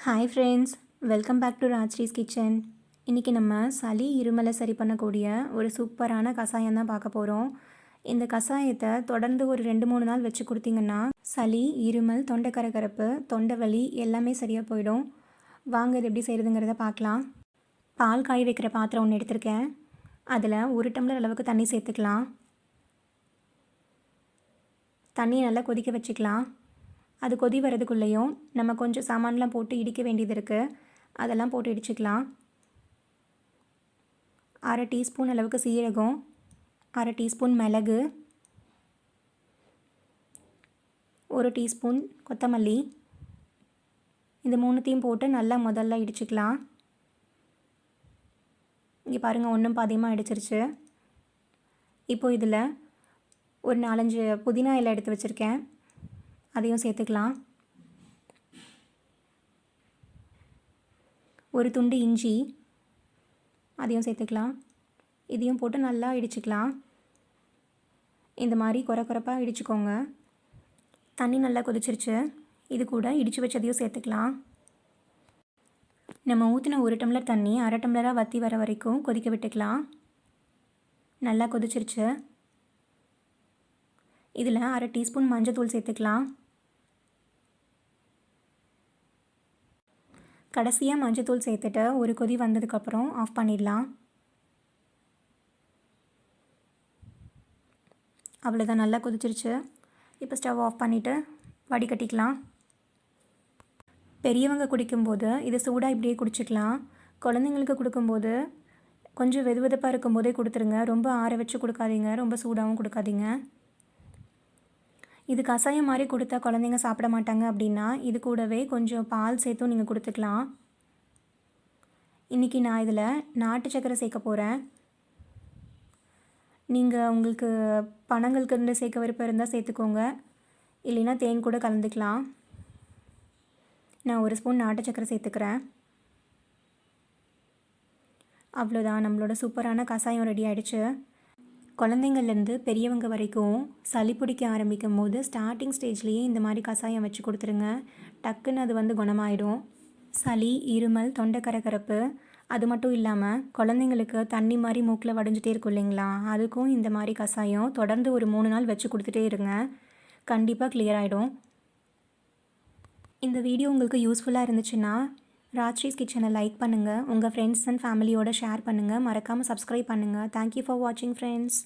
Hi friends, welcome back to ராஜ்ரீஸ் kitchen. இன்றைக்கி நம்ம சளி இருமலை சரி பண்ணக்கூடிய ஒரு சூப்பரான கஷாயம் தான் பார்க்க போகிறோம். இந்த கஷாயத்தை தொடர்ந்து ஒரு 2-3 நாள் வச்சு கொடுத்தீங்கன்னா சளி, இருமல், தொண்டை கரகரப்பு, தொண்டை வலி எல்லாமே சரியாக போயிடும். வாங்க இது எப்படி செய்கிறதுங்கிறத பார்க்கலாம். பால் காய வைக்கிற பாத்திரம் ஒன்று எடுத்திருக்கேன். அதில் 1 டம்ளர் அளவுக்கு தண்ணி சேர்த்துக்கலாம். தண்ணியை நல்லா கொதிக்க வச்சுக்கலாம். அது கொதி வரதுக்குள்ளேயும் நம்ம கொஞ்சம் சாமான்லாம் போட்டு இடிக்க வேண்டியது இருக்குது. அதெல்லாம் போட்டு இடிச்சுக்கலாம். 1/2 டீஸ்பூன் அளவுக்கு சீரகம், 1/2 டீஸ்பூன் மிளகு, 1 டீஸ்பூன் கொத்தமல்லி, இது 3த்தையும் போட்டு நல்லா முதல்ல இடிச்சுக்கலாம். இங்கே பாருங்கள், ஒன்றும் பாதியமாக இடிச்சிருச்சு. இப்போது இதில் ஒரு 4-5 புதினா இலை எடுத்து வச்சுருக்கேன், அதையும் சேர்த்துக்கலாம். ஒரு துண்டு இஞ்சி, அதையும் சேர்த்துக்கலாம். இதையும் போட்டு நல்லா இடிச்சுக்கலாம். இந்த மாதிரி குறப்பாக இடிச்சுக்கோங்க. தண்ணி நல்லா கொதிச்சிருச்சு. இது கூட இடித்து வச்சதையும் சேர்த்துக்கலாம். நம்ம ஊற்றின 1 டம்ளர் தண்ணி 1/2 டம்ளராக வற்றி வர வரைக்கும் கொதிக்க விட்டுக்கலாம். நல்லா கொதிச்சிருச்சு. இதில் 1/2 டீஸ்பூன் மஞ்சள் சேர்த்துக்கலாம். கடைசியாக மஞ்சள் சேர்த்துட்டு ஒரு கொதி வந்ததுக்கப்புறம் ஆஃப் பண்ணிடலாம். அவ்வளோதான், நல்லா கொதிச்சிருச்சு. இப்போ ஸ்டவ் ஆஃப் பண்ணிவிட்டு வடிகட்டிக்கலாம். பெரியவங்க குடிக்கும்போது இது சூடாக இப்படியே குடிச்சிக்கலாம். குழந்தைங்களுக்கு கொடுக்கும்போது கொஞ்சம் வெதுவெதுப்பாக இருக்கும்போதே கொடுத்துருங்க. ரொம்ப ஆற வச்சு கொடுக்காதீங்க, ரொம்ப சூடாகவும் கொடுக்காதீங்க. இது கஷாயம் மாதிரி கொடுத்தா குழந்தைங்க சாப்பிட மாட்டாங்க அப்படின்னா இது கூடவே கொஞ்சம் பால் சேர்த்தும் நீங்கள் கொடுத்துக்கலாம். இன்றைக்கி நான் இதில் நாட்டு சர்க்கரை சேர்க்க போகிறேன். நீங்கள் உங்களுக்கு பனங்கல்கண்டு சேர்க்க விருப்பம் இருந்தால் சேர்த்துக்கோங்க, இல்லைன்னா தேன் கூட கலந்துக்கலாம். நான் 1 ஸ்பூன் நாட்டு சர்க்கரை சேர்த்துக்கிறேன். அவ்வளோதான், நம்மளோட சூப்பரான கஷாயம் ரெடி ஆகிடுச்சு. குழந்தைங்கள்லேருந்து பெரியவங்க வரைக்கும் சளி பிடிக்க ஆரம்பிக்கும் போது ஸ்டார்டிங் ஸ்டேஜ்லேயே இந்த மாதிரி கஷாயம் வச்சு கொடுத்துருங்க. டக்குன்னு அது குணமாயிடும். சளி, இருமல், தொண்டை கரகரப்பு அது மட்டும் இல்லாமல் குழந்தைங்களுக்கு தண்ணி மாதிரி மூக்கில் வடிஞ்சிட்டே இருக்கும் இல்லைங்களா, அதுக்கும் இந்த மாதிரி கஷாயம் தொடர்ந்து ஒரு 3 நாள் வச்சு கொடுத்துட்டே இருங்க. கண்டிப்பாக கிளியர் ஆகிடும். இந்த வீடியோ உங்களுக்கு யூஸ்ஃபுல்லாக இருந்துச்சுன்னா ராஜ்ரீஸ் கிச்சனை லைக் பண்ணுங்கள், உங்கள் ஃப்ரெண்ட்ஸ் அண்ட் ஃபேமிலியோட ஷேர் பண்ணுங்கள், மறக்காமல் சப்ஸ்கிரைப் பண்ணுங்கள். தேங்க்யூ ஃபார் வாட்சிங் ஃப்ரெண்ட்ஸ்.